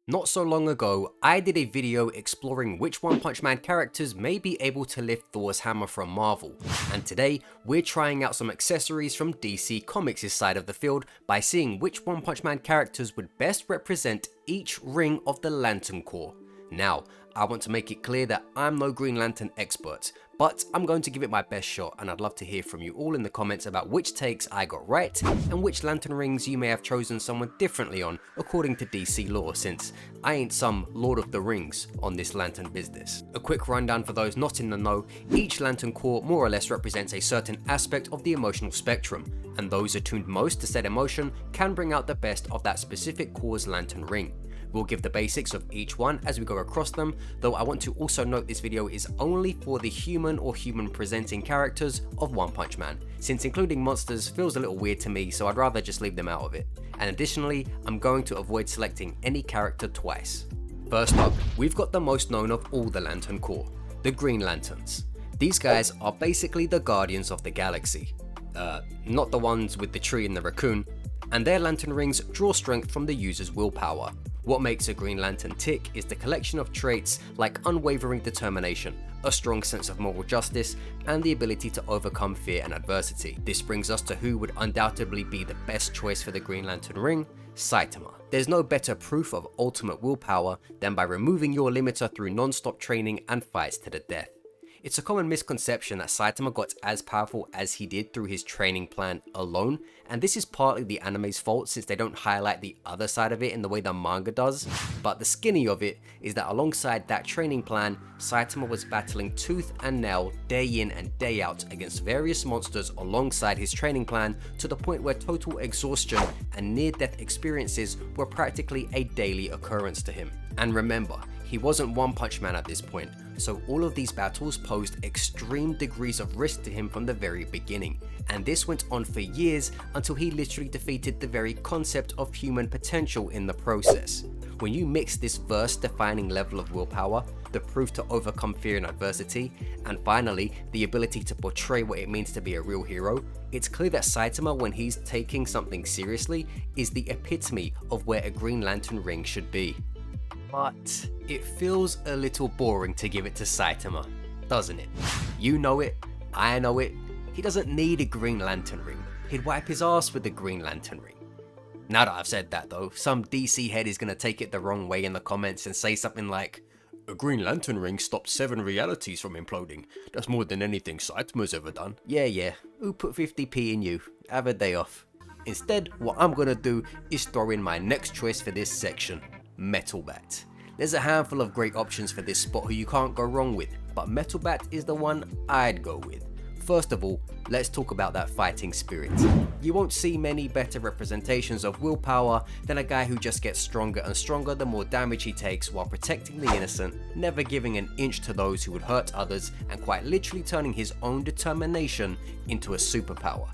Not so long ago, I did a video exploring which One Punch Man characters may be able to lift Thor's hammer from Marvel, and today we're trying out some accessories from DC Comics' side of the field by seeing which One Punch Man characters would best represent each ring of the Lantern Corps. Now, I want to make it clear that I'm no Green Lantern expert, but I'm going to give it my best shot, and I'd love to hear from you all in the comments about which takes I got right and which lantern rings you may have chosen someone differently on according to DC lore, since I ain't some Lord of the Rings on this lantern business. A quick rundown for those not in the know: each Lantern Corps more or less represents a certain aspect of the emotional spectrum, and those attuned most to said emotion can bring out the best of that specific Corps' lantern ring. We'll give the basics of each one as we go across them, though I want to also note this video is only for the human or human presenting characters of One Punch Man, since including monsters feels a little weird to me, so I'd rather just leave them out of it. And additionally, I'm going to avoid selecting any character twice. First up, we've got the most known of all the Lantern Corps, the Green Lanterns. These guys are basically the guardians of the galaxy. Not the ones with the tree and the raccoon, and their lantern rings draw strength from the user's willpower. What makes a Green Lantern tick is the collection of traits like unwavering determination, a strong sense of moral justice, and the ability to overcome fear and adversity. This brings us to who would undoubtedly be the best choice for the Green Lantern ring: Saitama. There's no better proof of ultimate willpower than by removing your limiter through non-stop training and fights to the death. It's a common misconception that Saitama got as powerful as he did through his training plan alone, and this is partly the anime's fault since they don't highlight the other side of it in the way the manga does, but the skinny of it is that alongside that training plan, Saitama was battling tooth and nail day in and day out against various monsters alongside his training plan, to the point where total exhaustion and near-death experiences were practically a daily occurrence to him. And remember, he wasn't One Punch Man at this point, so all of these battles posed extreme degrees of risk to him from the very beginning, and this went on for years until he literally defeated the very concept of human potential in the process. When you mix this verse-defining level of willpower, the proof to overcome fear and adversity, and finally the ability to portray what it means to be a real hero, it's clear that Saitama, when he's taking something seriously, is the epitome of where a Green Lantern ring should be. But it feels a little boring to give it to Saitama, doesn't it? You know it, I know it, he doesn't need a Green Lantern ring. He'd wipe his ass with the Green Lantern ring. Now that I've said that though, some DC head is gonna take it the wrong way in the comments and say something like, "A Green Lantern ring stopped 7 realities from imploding. That's more than anything Saitama's ever done." Yeah, who put 50p in you? Have a day off. Instead, what I'm gonna do is throw in my next choice for this section: Metal Bat. There's a handful of great options for this spot who you can't go wrong with, but Metal Bat is the one I'd go with. First of all, let's talk about that fighting spirit. You won't see many better representations of willpower than a guy who just gets stronger and stronger the more damage he takes while protecting the innocent, never giving an inch to those who would hurt others, and quite literally turning his own determination into a superpower.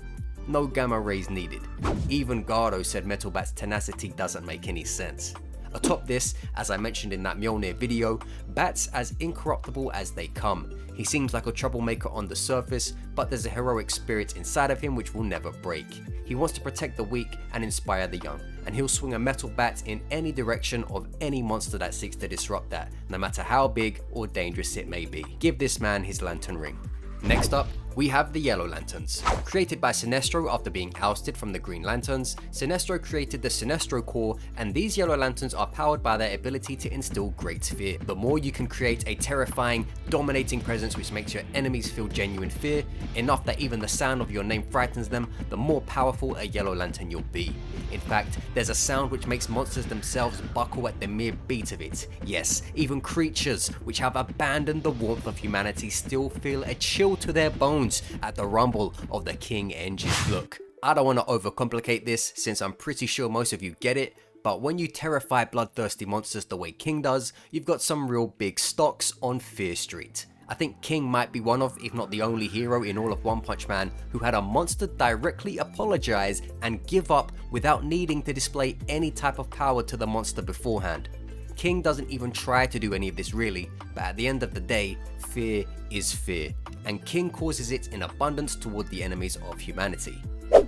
No gamma rays needed. Even Gardo said Metal Bat's tenacity doesn't make any sense. Atop this, as I mentioned in that Mjolnir video, Bat's as incorruptible as they come. He seems like a troublemaker on the surface, but there's a heroic spirit inside of him which will never break. He wants to protect the weak and inspire the young, and he'll swing a metal bat in any direction of any monster that seeks to disrupt that, no matter how big or dangerous it may be. Give this man his lantern ring. Next up, we have the Yellow Lanterns. Created by Sinestro after being ousted from the Green Lanterns, Sinestro created the Sinestro Corps, and these Yellow Lanterns are powered by their ability to instill great fear. The more you can create a terrifying, dominating presence which makes your enemies feel genuine fear, enough that even the sound of your name frightens them, the more powerful a Yellow Lantern you'll be. In fact, there's a sound which makes monsters themselves buckle at the mere beat of it. Yes, even creatures which have abandoned the warmth of humanity still feel a chill to their bones at the rumble of the King engine. Look, I don't want to overcomplicate this since I'm pretty sure most of you get it, but when you terrify bloodthirsty monsters the way King does, you've got some real big stocks on Fear Street. I think King might be one of, if not the only hero in all of One Punch Man who had a monster directly apologize and give up without needing to display any type of power to the monster beforehand. King doesn't even try to do any of this really, but at the end of the day, fear is fear, and King causes it in abundance toward the enemies of humanity.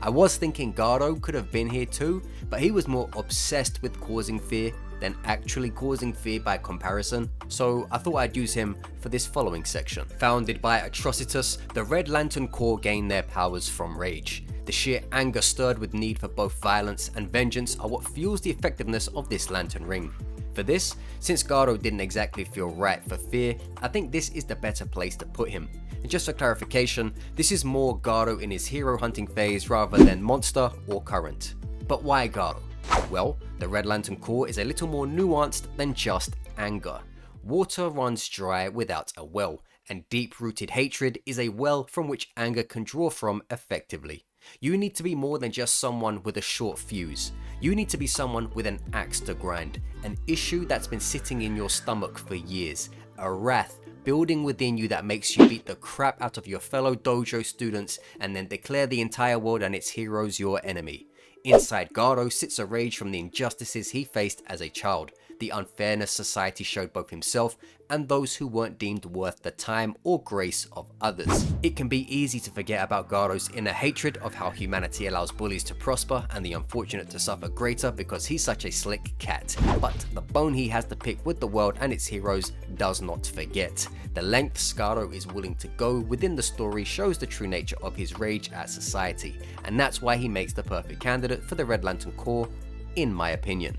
I was thinking Gardo could have been here too, but he was more obsessed with causing fear than actually causing fear by comparison, so I thought I'd use him for this following section. Founded by Atrocitus, the Red Lantern Corps gained their powers from rage. The sheer anger stirred with need for both violence and vengeance are what fuels the effectiveness of this lantern ring. For this, since Gardo didn't exactly feel right for fear, I think this is the better place to put him. And just for clarification, this is more Gardo in his hero hunting phase rather than monster or current. But why Gardo? Well, the Red Lantern Corps is a little more nuanced than just anger. Water runs dry without a well, and deep-rooted hatred is a well from which anger can draw from effectively. You need to be more than just someone with a short fuse. You need to be someone with an axe to grind, an issue that's been sitting in your stomach for years, a wrath building within you that makes you beat the crap out of your fellow dojo students and then declare the entire world and its heroes your enemy. Inside Gardo sits a rage from the injustices he faced as a child, the unfairness society showed both himself and those who weren't deemed worth the time or grace of others. It can be easy to forget about Gardo's inner hatred of how humanity allows bullies to prosper and the unfortunate to suffer greater because he's such a slick cat. But the bone he has to pick with the world and its heroes does not forget. The lengths Gardo is willing to go within the story shows the true nature of his rage at society, and that's why he makes the perfect candidate for the Red Lantern Corps, in my opinion.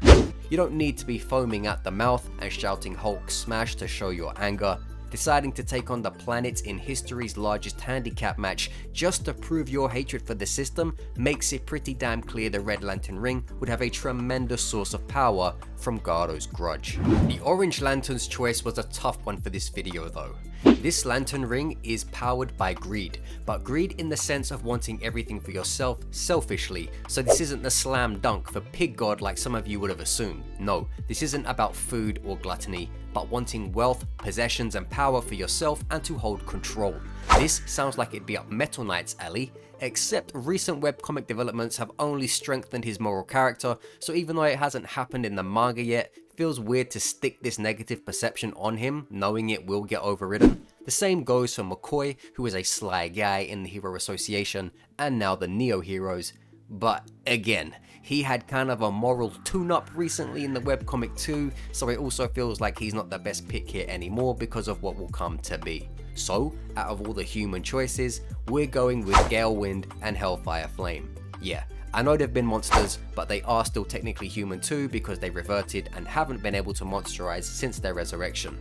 You don't need to be foaming at the mouth and shouting Hulk smash to show your anger. Deciding to take on the planet in history's largest handicap match just to prove your hatred for the system makes it pretty damn clear the Red Lantern ring would have a tremendous source of power from Gardo's grudge. The Orange Lantern's choice was a tough one for this video though. This lantern ring is powered by greed, but greed in the sense of wanting everything for yourself selfishly, so this isn't the slam dunk for Pig God like some of you would have assumed. No, this isn't about food or gluttony, but wanting wealth, possessions and power for yourself and to hold control. This sounds like it'd be up Metal Knight's alley, except recent webcomic developments have only strengthened his moral character, so even though it hasn't happened in the manga yet, it feels weird to stick this negative perception on him, knowing it will get overridden. The same goes for McCoy, who is a sly guy in the Hero Association, and now the Neo Heroes. But again, he had kind of a moral tune-up recently in the webcomic too, so it also feels like he's not the best pick here anymore because of what will come to be. So, out of all the human choices, we're going with Gale Wind and Hellfire Flame. Yeah, I know they've been monsters, but they are still technically human too because they reverted and haven't been able to monsterize since their resurrection.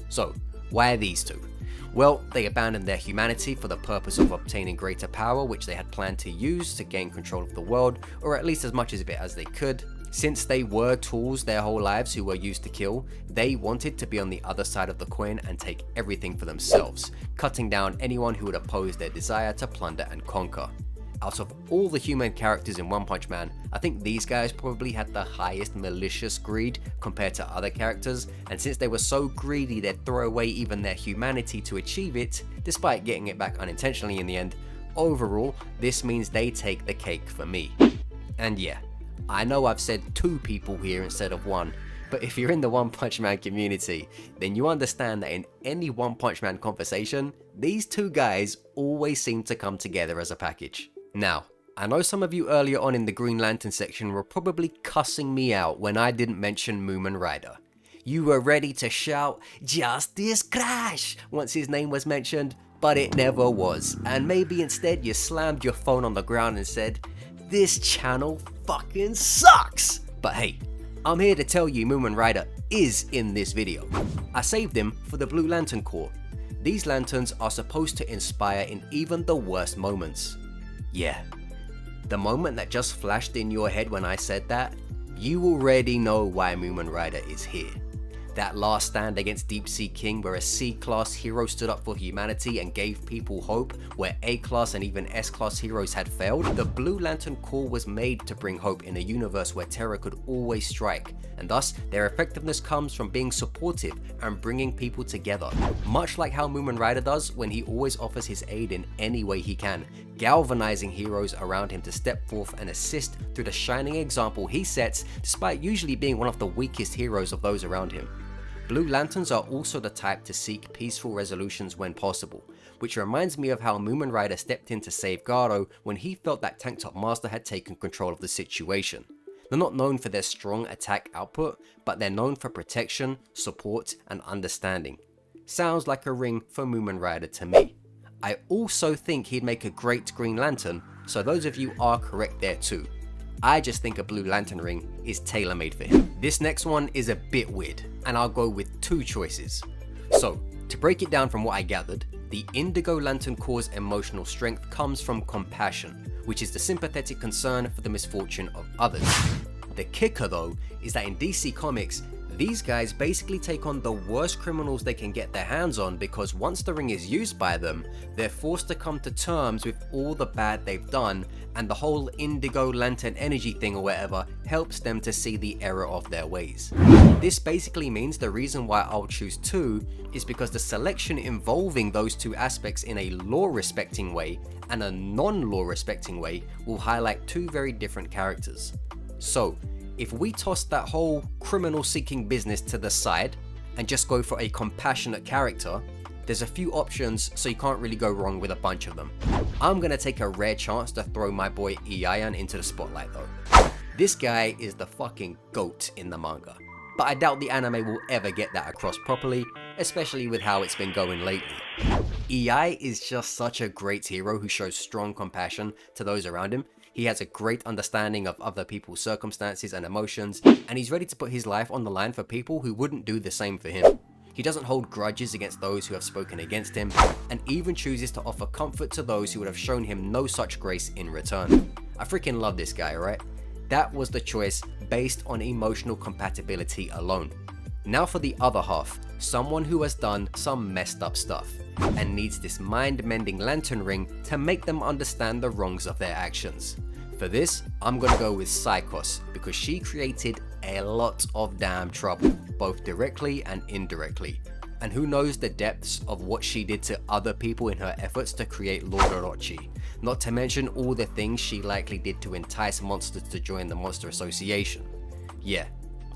So, why are these two? Well, they abandoned their humanity for the purpose of obtaining greater power, which they had planned to use to gain control of the world, or at least as much of it as they could. Since they were tools their whole lives who were used to kill, they wanted to be on the other side of the coin and take everything for themselves, cutting down anyone who would oppose their desire to plunder and conquer. Out of all the human characters in One Punch Man, I think these guys probably had the highest malicious greed compared to other characters, and since they were so greedy they'd throw away even their humanity to achieve it, despite getting it back unintentionally in the end, overall, this means they take the cake for me. And yeah, I know I've said two people here instead of one, but if you're in the One Punch Man community, then you understand that in any One Punch Man conversation, these two guys always seem to come together as a package. Now, I know some of you earlier on in the Green Lantern section were probably cussing me out when I didn't mention Moomin Rider. You were ready to shout, "Justice Crash!" once his name was mentioned, but it never was, and maybe instead you slammed your phone on the ground and said, "This channel fucking sucks!" But hey, I'm here to tell you Moomin Rider is in this video. I saved him for the Blue Lantern Corps. These lanterns are supposed to inspire in even the worst moments. Yeah, the moment that just flashed in your head when I said that, you already know why Moomin Rider is here. That last stand against Deep Sea King where a C-class hero stood up for humanity and gave people hope where A-class and even S-class heroes had failed, the Blue Lantern Corps was made to bring hope in a universe where terror could always strike, and thus their effectiveness comes from being supportive and bringing people together. Much like how Moomin Rider does when he always offers his aid in any way he can, galvanizing heroes around him to step forth and assist through the shining example he sets despite usually being one of the weakest heroes of those around him. Blue Lanterns are also the type to seek peaceful resolutions when possible, which reminds me of how Moomin Rider stepped in to save Gardo when he felt that Tank Top Master had taken control of the situation. They're not known for their strong attack output, but they're known for protection, support, and understanding. Sounds like a ring for Moomin Rider to me. I also think he'd make a great Green Lantern, so those of you are correct there too. I just think a Blue Lantern ring is tailor-made for him. This next one is a bit weird, and I'll go with two choices. So, to break it down from what I gathered, the Indigo Lantern Corps' emotional strength comes from compassion, which is the sympathetic concern for the misfortune of others. The kicker though, is that in DC Comics, these guys basically take on the worst criminals they can get their hands on, because once the ring is used by them, they're forced to come to terms with all the bad they've done, and the whole Indigo Lantern energy thing or whatever helps them to see the error of their ways. This basically means the reason why I'll choose 2 is because the selection involving those 2 aspects in a law respecting way and a non-law respecting way will highlight 2 very different characters. So, if we toss that whole criminal seeking business to the side and just go for a compassionate character, there's a few options, so you can't really go wrong with a bunch of them. I'm gonna take a rare chance to throw my boy Ian into the spotlight though. This guy is the fucking GOAT in the manga, but I doubt the anime will ever get that across properly, especially with how it's been going lately. EI is just such a great hero who shows strong compassion to those around him. He has a great understanding of other people's circumstances and emotions, and he's ready to put his life on the line for people who wouldn't do the same for him. He doesn't hold grudges against those who have spoken against him, and even chooses to offer comfort to those who would have shown him no such grace in return. I freaking love this guy, right? That was the choice based on emotional compatibility alone. Now for the other half, someone who has done some messed up stuff and needs this mind-mending lantern ring to make them understand the wrongs of their actions. For this, I'm gonna go with Psychos, because she created a lot of damn trouble, both directly and indirectly. And who knows the depths of what she did to other people in her efforts to create Lord Orochi, not to mention all the things she likely did to entice monsters to join the Monster Association. Yeah,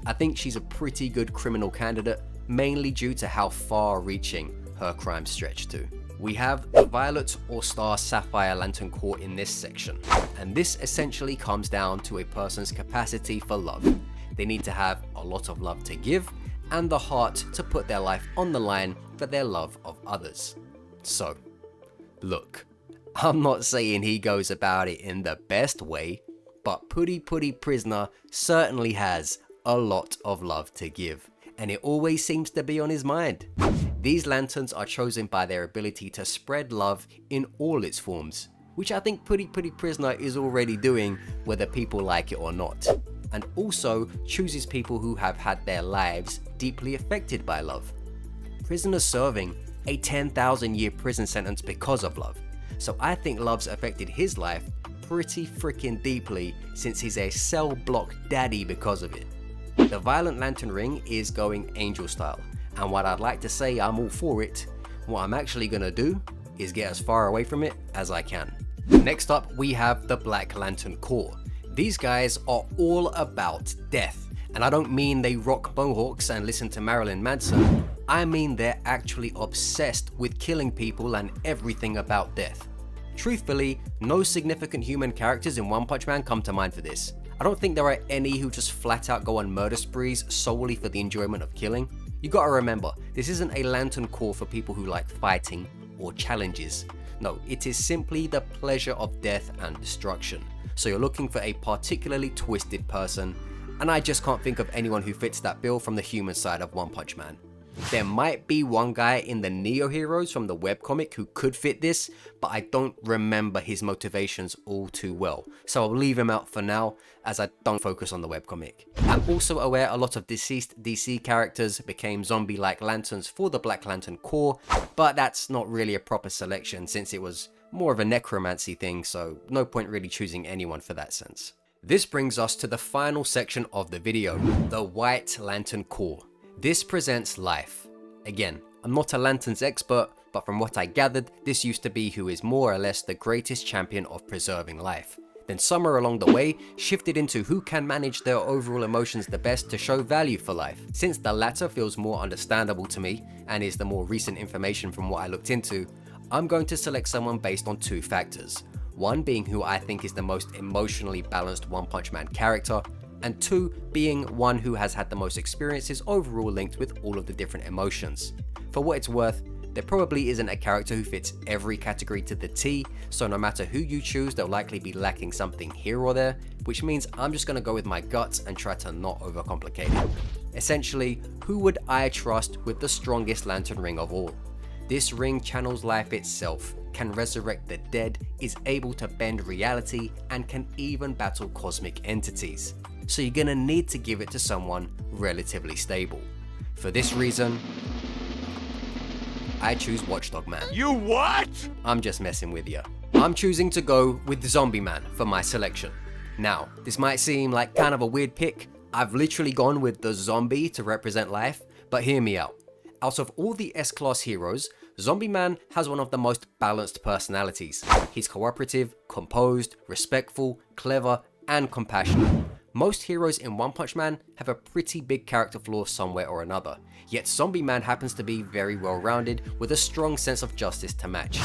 I think she's a pretty good criminal candidate, mainly due to how far-reaching her crimes stretch to. We have the Violet or Star Sapphire Lantern Corps in this section, and this essentially comes down to a person's capacity for love. They need to have a lot of love to give, and the heart to put their life on the line for their love of others. So, look, I'm not saying he goes about it in the best way, but Puri Puri Prisoner certainly has a lot of love to give, and it always seems to be on his mind. These lanterns are chosen by their ability to spread love in all its forms, which I think Puri Puri Prisoner is already doing whether people like it or not, and also chooses people who have had their lives deeply affected by love. Prisoner serving a 10,000-year prison sentence because of love, so I think love's affected his life pretty freaking deeply, since he's a cell block daddy because of it. The Violent Lantern Ring is going angel style, and while I'd like to say I'm all for it, what I'm actually gonna do is get as far away from it as I can. Next up, we have the Black Lantern Corps. These guys are all about death, and I don't mean they rock mohawks and listen to Marilyn Manson. I mean they're actually obsessed with killing people and everything about death. Truthfully, no significant human characters in One Punch Man come to mind for this. I don't think there are any who just flat out go on murder sprees solely for the enjoyment of killing. You gotta remember, this isn't a Lantern Corps for people who like fighting or challenges. No, it is simply the pleasure of death and destruction. So you're looking for a particularly twisted person, and I just can't think of anyone who fits that bill from the human side of One Punch Man. There might be one guy in the Neo Heroes from the webcomic who could fit this, but I don't remember his motivations all too well, so I'll leave him out for now as I don't focus on the webcomic. I'm also aware a lot of deceased DC characters became zombie-like lanterns for the Black Lantern Corps, but that's not really a proper selection since it was more of a necromancy thing, so no point really choosing anyone for that sense. This brings us to the final section of the video, the White Lantern Corps. This presents life. Again, I'm not a lanterns expert, but from what I gathered, this used to be who is more or less the greatest champion of preserving life. Then somewhere along the way, shifted into who can manage their overall emotions the best to show value for life. Since the latter feels more understandable to me, and is the more recent information from what I looked into, I'm going to select someone based on 2 factors. One being who I think is the most emotionally balanced One Punch Man character, and 2 being one who has had the most experiences overall linked with all of the different emotions. For what it's worth, there probably isn't a character who fits every category to the T, so no matter who you choose, they'll likely be lacking something here or there, which means I'm just gonna go with my guts and try to not overcomplicate it. Essentially, who would I trust with the strongest lantern ring of all? This ring channels life itself, can resurrect the dead, is able to bend reality, and can even battle cosmic entities. So you're gonna need to give it to someone relatively stable. For this reason, I choose Watchdog Man. You what? I'm just messing with you. I'm choosing to go with Zombie Man for my selection. Now, this might seem like kind of a weird pick. I've literally gone with the zombie to represent life, but hear me out. Out of all the S-Class heroes, Zombie Man has one of the most balanced personalities. He's cooperative, composed, respectful, clever, and compassionate. Most heroes in One Punch Man have a pretty big character flaw somewhere or another, yet Zombie Man happens to be very well rounded with a strong sense of justice to match.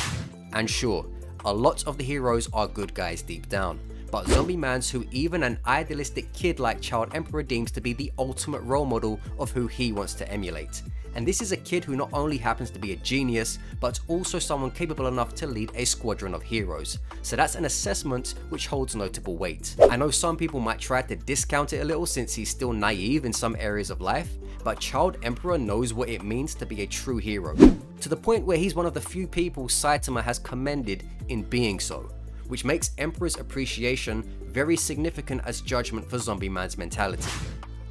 And sure, a lot of the heroes are good guys deep down, but Zombie Man's who even an idealistic kid like Child Emperor deems to be the ultimate role model of who he wants to emulate. And this is a kid who not only happens to be a genius, but also someone capable enough to lead a squadron of heroes. So that's an assessment which holds notable weight. I know some people might try to discount it a little since he's still naive in some areas of life, but Child Emperor knows what it means to be a true hero, to the point where he's one of the few people Saitama has commended in being so, which makes Emperor's appreciation very significant as judgment for Zombie Man's mentality.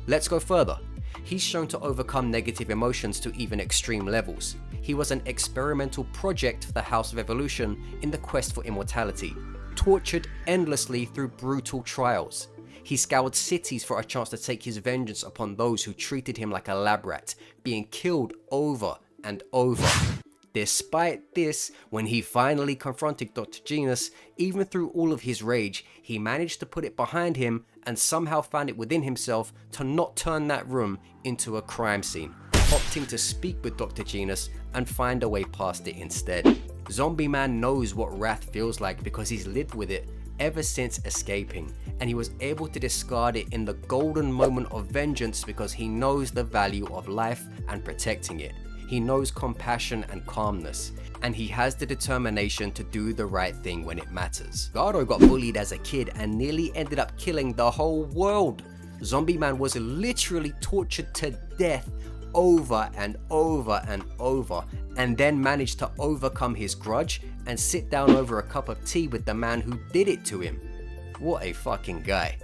Let's go further. He's shown to overcome negative emotions to even extreme levels. He was an experimental project for the House of Evolution in the quest for immortality, tortured endlessly through brutal trials. He scoured cities for a chance to take his vengeance upon those who treated him like a lab rat, being killed over and over. Despite this, when he finally confronted Dr. Genus, even through all of his rage, he managed to put it behind him and somehow found it within himself to not turn that room into a crime scene, opting to speak with Dr. Genus and find a way past it instead. Zombie Man knows what wrath feels like because he's lived with it ever since escaping, and he was able to discard it in the golden moment of vengeance because he knows the value of life and protecting it. He knows compassion and calmness, and he has the determination to do the right thing when it matters. Garo got bullied as a kid and nearly ended up killing the whole world. Zombie Man was literally tortured to death over and over and over, and then managed to overcome his grudge and sit down over a cup of tea with the man who did it to him. What a fucking guy.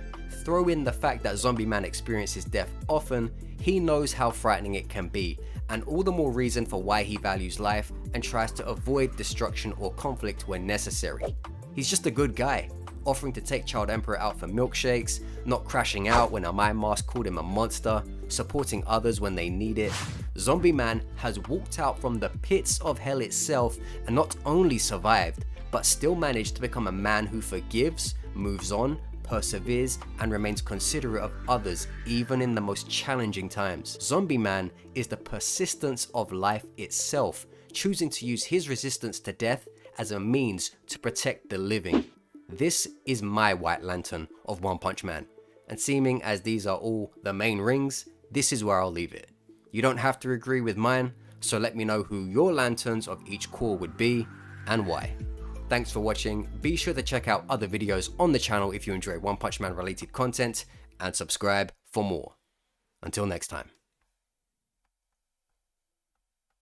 Throw in the fact that Zombie Man experiences death often, he knows how frightening it can be, and all the more reason for why he values life and tries to avoid destruction or conflict when necessary. He's just a good guy, offering to take Child Emperor out for milkshakes, not crashing out when a Mind Mask called him a monster, supporting others when they need it. Zombie Man has walked out from the pits of hell itself and not only survived, but still managed to become a man who forgives, moves on, perseveres, and remains considerate of others even in the most challenging times. Zombie Man is the persistence of life itself, choosing to use his resistance to death as a means to protect the living. This is my White Lantern of One Punch Man, and seeming as these are all the main rings, this is where I'll leave it. You don't have to agree with mine, so let me know who your lanterns of each core would be and why. Thanks for watching. Be sure to check out other videos on the channel if you enjoy One Punch Man related content, and subscribe for more. Until next time.